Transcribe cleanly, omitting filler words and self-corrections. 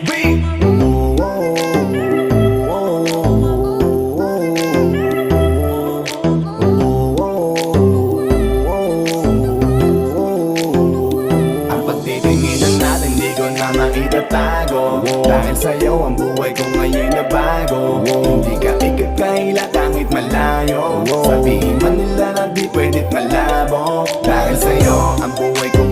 beat. Ang pagtitinginan natin di ko na maitatago, dahil sa'yo ang buhay ko ngayon na bago. Hindi ka ikakaila kahit malayo, sabihin man nila na di pwedit malabo. Dahil sa'yo ang buhay ko